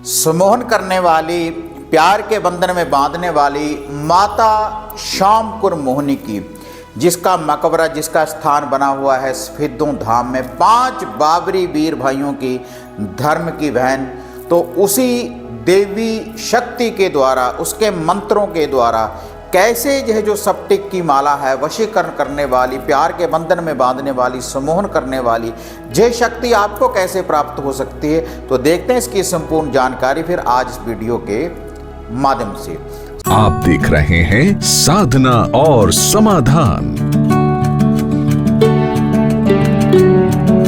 सम्मोहन करने वाली, प्यार के बंधन में बांधने वाली माता शामकुर मोहिनी की, जिसका मकबरा, जिसका स्थान बना हुआ है सफेदों धाम में, 5 बाबरी वीर भाइयों की धर्म की बहन, तो उसी देवी शक्ति के द्वारा, उसके मंत्रों के द्वारा कैसे यह जो सप्टिक की माला है, वशीकरण करने वाली, प्यार के बंधन में बांधने वाली, सम्मोहन करने वाली, यह शक्ति आपको कैसे प्राप्त हो सकती है, तो देखते हैं इसकी संपूर्ण जानकारी फिर आज इस वीडियो के माध्यम से। आप देख रहे हैं साधना और समाधान।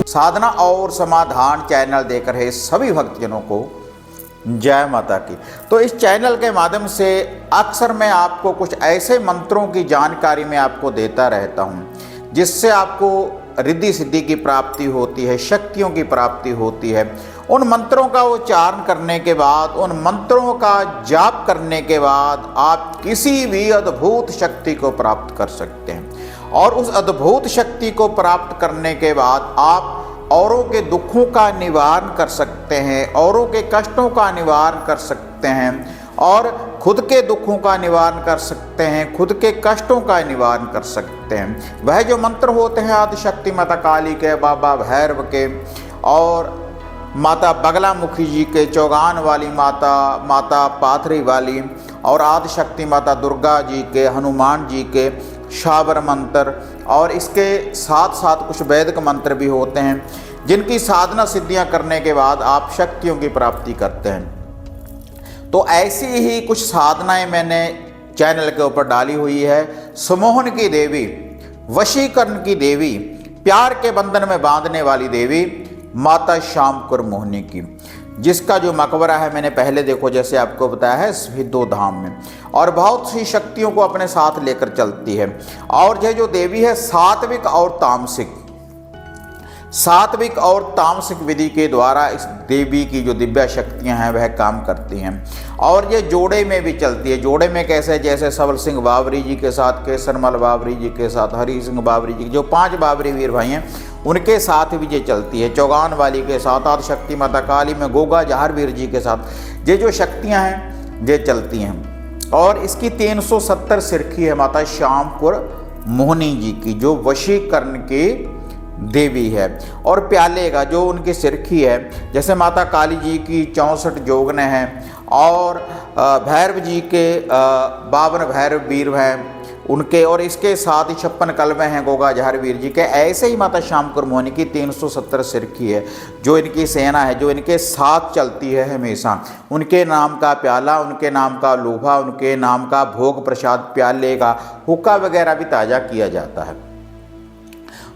साधना और समाधान चैनल देख रहे सभी भक्तजनों को जय माता की। तो इस चैनल के माध्यम से अक्सर मैं आपको कुछ ऐसे मंत्रों की जानकारी मैं आपको देता रहता हूं, जिससे आपको रिद्धि सिद्धि की प्राप्ति होती है, शक्तियों की प्राप्ति होती है। उन मंत्रों का उच्चारण करने के बाद, उन मंत्रों का जाप करने के बाद आप किसी भी अद्भुत शक्ति को प्राप्त कर सकते हैं। और उस अद्भुत शक्ति को प्राप्त करने के बाद आप औरों के दुखों का निवारण कर सकते हैं, औरों के कष्टों का निवारण कर सकते हैं, और खुद के दुखों का निवारण कर सकते हैं, खुद के कष्टों का निवारण कर सकते हैं। वह जो मंत्र होते हैं आदिशक्ति माता काली के, बाबा भैरव के, और माता बगलामुखी जी के, चौगान वाली माता, माता पाथरी वाली, और आदिशक्ति माता दुर्गा जी के, हनुमान जी के शाबर मंत्र, और इसके साथ साथ कुछ वैदिक मंत्र भी होते हैं, जिनकी साधना सिद्धियां करने के बाद आप शक्तियों की प्राप्ति करते हैं। तो ऐसी ही कुछ साधनाएं मैंने चैनल के ऊपर डाली हुई है। सम्मोहन की देवी, वशीकरण की देवी, प्यार के बंधन में बांधने वाली देवी माता शामकुर मोहिनी की, जिसका जो मकबरा है मैंने पहले देखो जैसे आपको बताया है सफेदों धाम में, और बहुत सी शक्तियों को अपने साथ लेकर चलती है। और यह जो देवी है सात्विक और तामसिक विधि के द्वारा इस देवी की जो दिव्य शक्तियां हैं वह काम करती हैं। और ये जोड़े में भी चलती है। जोड़े में कैसे, जैसे सबल सिंह बाबरी जी के साथ, केसरमल बाबरी जी के साथ, हरि सिंह बाबरी जी, जो 5 बाबरी वीर भाई हैं उनके साथ भी ये चलती है। चौगान वाली के साथ, आदिशक्ति माता काली में गोगा जहारवीर जी के साथ ये जो शक्तियां हैं ये चलती हैं। और इसकी 370 सिरखी है माता शामकुर मोहिनी जी की, जो वशीकरण की देवी है। और प्याले का जो उनकी सिरखी है, जैसे माता काली जी की 64 जोगने हैं, और भैरव जी के 52 भैरव वीर हैं उनके, और इसके साथ ही 56 कलमे हैं गोगा जहारवीर जी के। ऐसे ही माता शामकुर मोहिनी की 370 सिरखी है, जो इनकी सेना है, जो इनके साथ चलती है हमेशा। उनके नाम का प्याला, उनके नाम का लोहा, उनके नाम का भोग प्रसाद, प्याले का हुक्का वगैरह भी ताज़ा किया जाता है।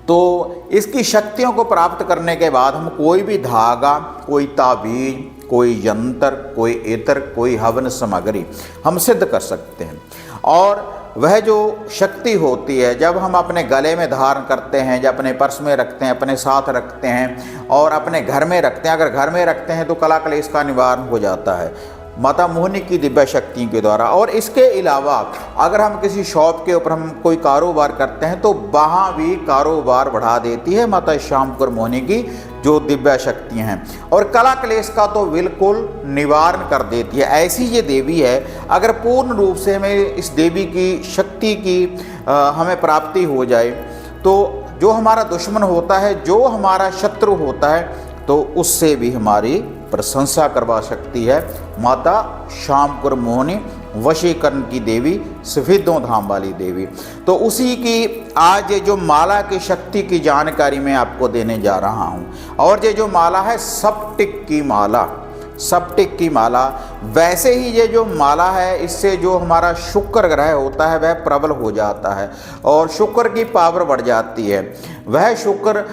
तो इसकी शक्तियों को प्राप्त करने के बाद हम कोई भी धागा, कोई ताबीज, कोई यंत्र, कोई इत्र, कोई हवन सामग्री हम सिद्ध कर सकते हैं। और वह जो शक्ति होती है जब हम अपने गले में धारण करते हैं, जब अपने पर्स में रखते हैं, अपने साथ रखते हैं, और अपने घर में रखते हैं, अगर घर में रखते हैं तो कला कलेश का निवारण हो जाता है माता मोहिनी की दिव्य शक्ति के द्वारा। और इसके अलावा अगर हम किसी शॉप के ऊपर हम कोई कारोबार करते हैं तो वहाँ भी कारोबार बढ़ा देती है माता शामकुर मोहिनी की जो दिव्य शक्तियाँ हैं, और कला क्लेश का तो बिल्कुल निवारण कर देती है। ऐसी ये देवी है। अगर पूर्ण रूप से हमें इस देवी की शक्ति की हमें प्राप्ति हो जाए तो जो हमारा दुश्मन होता है, जो हमारा शत्रु होता है, तो उससे भी हमारी प्रशंसा करवा सकती है माता शामकुर मोहिनी, वशीकरण की देवी, सफेदों धाम वाली देवी। तो उसी की आज ये जो माला की शक्ति की जानकारी मैं आपको देने जा रहा हूँ। और ये जो माला है सप्टिक की माला, सप्टिक की माला, वैसे ही ये जो माला है इससे जो हमारा शुक्र ग्रह होता है वह प्रबल हो जाता है और शुक्र की पावर बढ़ जाती है। वह शुक्र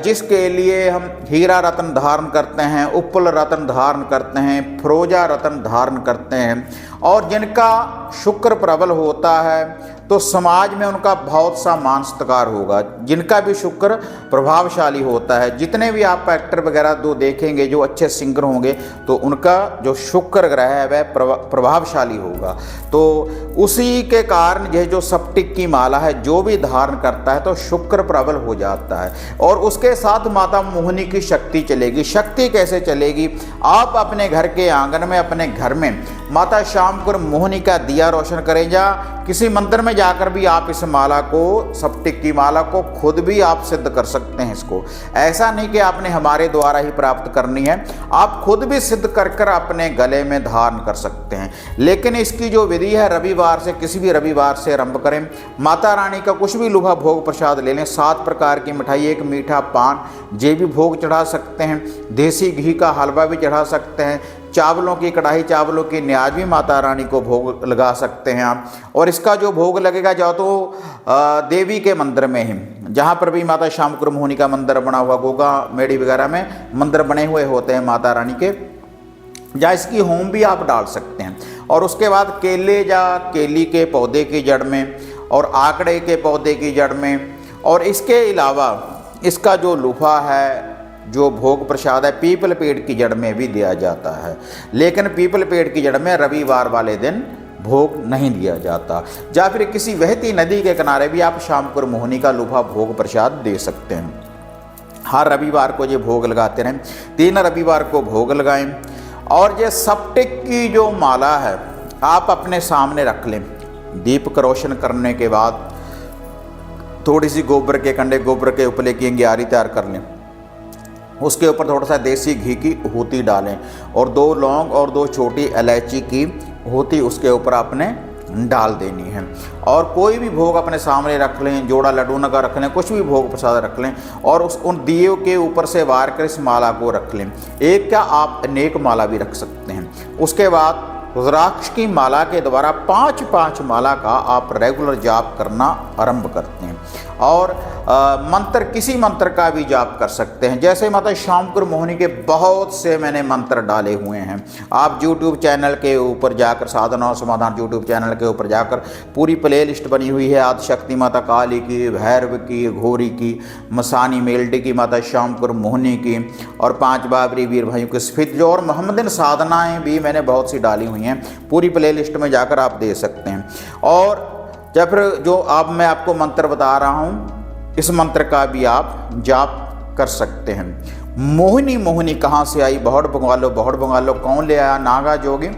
जिसके लिए हम हीरा रत्न धारण करते हैं, उपल रत्न धारण करते हैं, फरोजा रत्न धारण करते हैं, और जिनका शुक्र प्रबल होता है तो समाज में उनका बहुत सा मान सत्कार होगा। जिनका भी शुक्र प्रभावशाली होता है, जितने भी आप एक्टर वगैरह दो देखेंगे जो अच्छे सिंगर होंगे तो उनका जो शुक्र ग्रह है वह प्रभावशाली होगा। तो उसी के कारण यह जो सप्टिक की माला है जो भी धारण करता है तो शुक्र प्रबल हो जाता है और उसके साथ माता मोहिनी की शक्ति चलेगी। शक्ति कैसे चलेगी? आप अपने घर के आंगन में, अपने घर में माता श्यामपुर मोहिनी का दिया रोशन करें, या किसी मंदिर में जाकर भी आप इस माला को, सप्टिक की माला को खुद भी आप सिद्ध कर सकते हैं। इसको ऐसा नहीं कि आपने हमारे द्वारा ही प्राप्त करनी है, आप खुद भी सिद्ध कर कर अपने गले में धारण कर सकते हैं। लेकिन इसकी जो विधि है, रविवार से, किसी भी रविवार से आरंभ करें। माता रानी का कुछ भी लुभा भोग प्रसाद ले लें, 7 प्रकार की मिठाई, एक मीठा पान, ये भी भोग चढ़ा सकते हैं। देसी घी का हलवा भी चढ़ा सकते हैं। चावलों की कढ़ाई, चावलों की न्याज भी माता रानी को भोग लगा सकते हैं आप। और इसका जो भोग लगेगा या तो देवी के मंदिर में ही, जहाँ पर भी माता श्यामपुर मोहिनी का मंदिर बना हुआ, गोगा मेड़ी वगैरह में मंदिर बने हुए होते हैं माता रानी के, या इसकी होम भी आप डाल सकते हैं। और उसके बाद केले या केली के पौधे की जड़ में और आकड़े के पौधे की जड़ में, और इसके अलावा इसका जो लूफा है, जो भोग प्रसाद है, पीपल पेड़ की जड़ में भी दिया जाता है। लेकिन पीपल पेड़ की जड़ में रविवार वाले दिन भोग नहीं दिया जाता। या फिर किसी बहती नदी के किनारे भी आप श्यामपुर मोहिनी का लूफा भोग प्रसाद दे सकते हैं। हर रविवार को ये भोग लगाते रहें, 3 रविवार को भोग लगाएं। और ये सप्टिक की जो माला है आप अपने सामने रख लें। दीप का रोशन करने के बाद थोड़ी सी गोबर के कंडे, गोबर के उपले की अंगियारी तैयार कर लें। उसके ऊपर थोड़ा सा देसी घी की होती डालें और 2 लौंग और 2 छोटी इलायची की होती उसके ऊपर आपने डाल देनी है। और कोई भी भोग अपने सामने रख लें, जोड़ा लड्डू नगा रख लें, कुछ भी भोग प्रसाद रख लें और उन दियों के ऊपर से वार कर इस माला को रख लें। एक क्या, आप अनेक माला भी रख सकते हैं। उसके बाद रुद्राक्ष की माला के द्वारा 5-5 माला का आप रेगुलर जाप करना आरंभ करते हैं। और मंत्र, किसी मंत्र का भी जाप कर सकते हैं। जैसे माता श्यामपुर मोहिनी के बहुत से मैंने मंत्र डाले हुए हैं। आप YouTube चैनल के ऊपर जाकर, साधना और समाधान YouTube चैनल के ऊपर जाकर पूरी प्ले लिस्ट बनी हुई है। आदिशक्ति माता काली की, भैरव की, घोरी की, मसानी मेल्डी की, माता श्यामपुर मोहिनी की, और 5 बाबरी वीर भाइयों की स्फित और मोहम्मदन साधनाएँ भी मैंने बहुत सी डाली हुई हैं। पूरी प्ले लिस्ट में जाकर आप दे सकते हैं। और या फिर जो अब मैं आपको मंत्र बता रहा हूँ, इस मंत्र का भी आप जाप कर सकते हैं। मोहिनी मोहिनी कहाँ से आई, बहुड़ बंगालो, बहुड़ बंगालो कौन ले आया? नागा जोगी।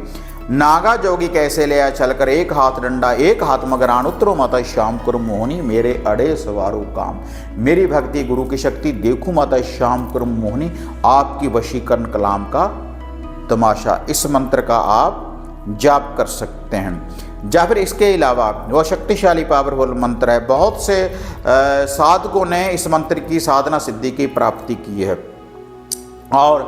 नागा जोगी कैसे ले आया? चलकर एक हाथ डंडा, एक हाथ मगरान, उतरो माता श्यामपुर मोहिनी, मेरे अड़े सवारो काम। मेरी भक्ति गुरु की शक्ति देखूं माता श्यामपुर मोहिनी, आपकी वशीकरण कलाम का तमाशा। इस मंत्र का आप जाप कर सकते हैं। या फिर इसके अलावा वह शक्तिशाली पावरफुल मंत्र है। बहुत से साधकों ने इस मंत्र की साधना सिद्धि की प्राप्ति की है। और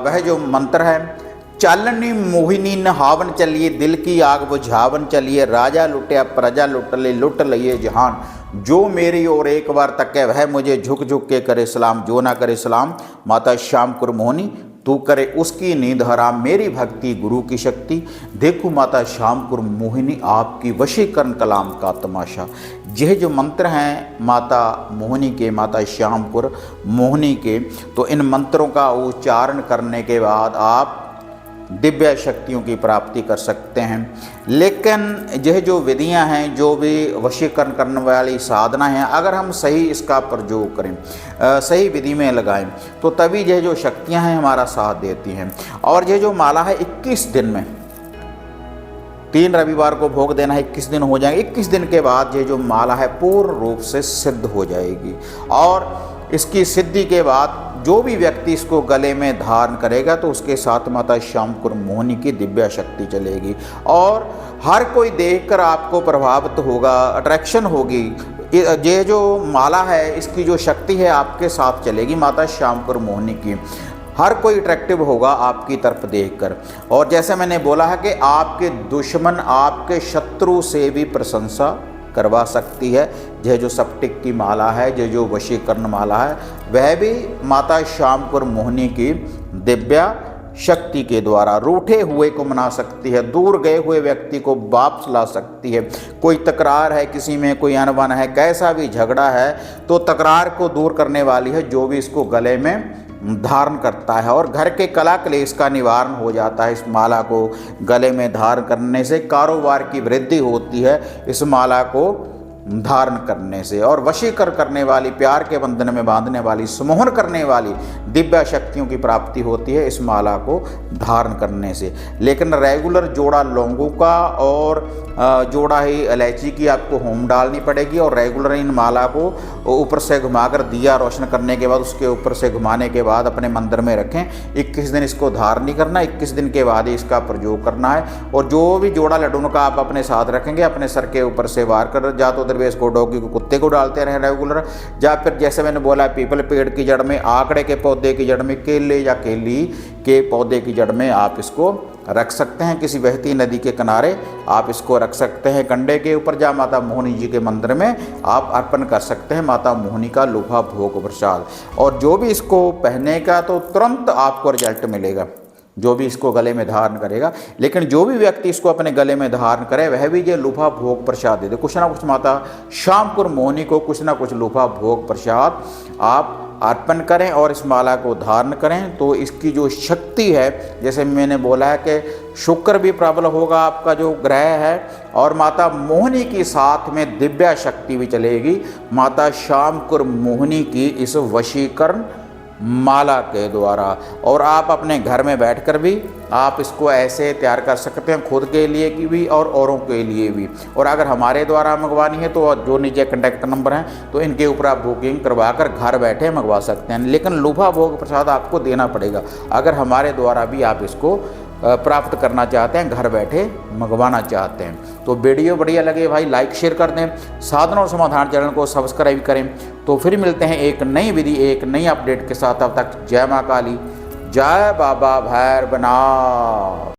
वह जो मंत्र है, चालनी मोहिनी नहावन चलिए, दिल की आग बुझावन चलिए, राजा लुटिया प्रजा लुट लिए जहान, जो मेरी ओर एक बार तके वह मुझे झुक झुक के करे सलाम, जो ना करे सलाम माता श्यामपुर मोहिनी तू करे उसकी नींद हराम। मेरी भक्ति गुरु की शक्ति देखो माता श्यामपुर मोहिनी, आपकी वशीकरण कलाम का तमाशा। यह जो मंत्र हैं माता मोहिनी के, माता श्यामपुर मोहिनी के, तो इन मंत्रों का उच्चारण करने के बाद आप दिव्य शक्तियों की प्राप्ति कर सकते हैं। लेकिन यह जो विधियां हैं, जो भी वशीकरण करने वाली साधना है, अगर हम सही इसका प्रयोग करें, सही विधि में लगाएं, तो तभी यह जो शक्तियां हैं हमारा साथ देती हैं। और यह जो माला है 21 दिन में, 3 रविवार को भोग देना है, 21 दिन हो जाएंगे। 21 दिन के बाद ये जो माला है पूर्ण रूप से सिद्ध हो जाएगी। और इसकी सिद्धि के बाद जो भी व्यक्ति इसको गले में धारण करेगा तो उसके साथ माता श्यामपुर मोहिनी की दिव्य शक्ति चलेगी और हर कोई देखकर आपको प्रभावित होगा, अट्रैक्शन होगी। ये जो माला है इसकी जो शक्ति है आपके साथ चलेगी, माता श्यामपुर मोहिनी की। हर कोई अट्रैक्टिव होगा आपकी तरफ देखकर। और जैसे मैंने बोला है कि आपके दुश्मन, आपके शत्रु से भी प्रशंसा करवा सकती है। यह जो सप्टिक की माला है, यह जो वशीकरण माला है, वह भी माता श्यामपुर मोहिनी की दिव्य शक्ति के द्वारा रूठे हुए को मना सकती है, दूर गए हुए व्यक्ति को वापस ला सकती है। कोई तकरार है किसी में, कोई अनबन है, कैसा भी झगड़ा है, तो तकरार को दूर करने वाली है जो भी इसको गले में धारण करता है और घर के कला क्लेश का निवारण हो जाता है। इस माला को गले में धारण करने से कारोबार की वृद्धि होती है इस माला को धारण करने से। और वशीकर करने वाली, प्यार के बंधन में बांधने वाली, सम्मोहन करने वाली दिव्य शक्तियों की प्राप्ति होती है इस माला को धारण करने से। लेकिन रेगुलर जोड़ा लौंगों का और जोड़ा ही इलायची की आपको होम डालनी पड़ेगी और रेगुलर इन माला को ऊपर से घुमाकर दिया रोशन करने के बाद उसके ऊपर से घुमाने के बाद अपने मंदिर में रखें। 21 दिन इसको धारण नहीं करना, 21 दिन के बाद ही इसका प्रयोग करना है। और जो भी जोड़ा लड्डू का आप अपने साथ रखेंगे, अपने सर के ऊपर से वार कर, या तो दरवेश को, डॉगी को, कुत्ते को डालते रहें रेगुलर, या फिर जैसे मैंने बोला पीपल पेड़ की जड़ में, आकड़े के पौधे की जड़ में, केले या केली के पौधे की जड़ में आप इसको रख सकते हैं। किसी बहती नदी के किनारे आप इसको रख सकते हैं, कंडे के ऊपर, या माता मोहिनी जी के मंदिर में आप अर्पण कर सकते हैं माता मोहिनी का लूफा भोग प्रसाद। और जो भी इसको पहनेगा तो तुरंत आपको रिजल्ट मिलेगा, जो भी इसको गले में धारण करेगा। लेकिन जो भी व्यक्ति इसको अपने गले में धारण करे वह भी ये लूफा भोग प्रसाद दे दे। कुछ ना कुछ माता शामपुर मोहिनी को कुछ ना कुछ लूफा भोग प्रसाद आप अर्पण करें और इस माला को धारण करें। तो इसकी जो शक्ति है, जैसे मैंने बोला है कि शुक्र भी प्रबल होगा आपका जो ग्रह है, और माता मोहिनी के साथ में दिव्य शक्ति भी चलेगी माता शामपुर मोहिनी की इस वशीकरण माला के द्वारा। और आप अपने घर में बैठकर भी आप इसको ऐसे तैयार कर सकते हैं, खुद के लिए की भी और औरों के लिए भी। और अगर हमारे द्वारा मंगवानी है तो जो नीचे कॉन्टैक्ट नंबर हैं तो इनके ऊपर आप बुकिंग करवाकर घर बैठे मंगवा सकते हैं। लेकिन लूफा भोग प्रसाद आपको देना पड़ेगा अगर हमारे द्वारा भी आप इसको प्राप्त करना चाहते हैं, घर बैठे मंगवाना चाहते हैं। तो वीडियो बढ़िया लगे भाई लाइक शेयर कर दें, साधना और समाधान चैनल को सब्सक्राइब करें। तो फिर मिलते हैं एक नई विधि, एक नई अपडेट के साथ। तब तक जय माँ काली, जय बाबा भैरवनाथ।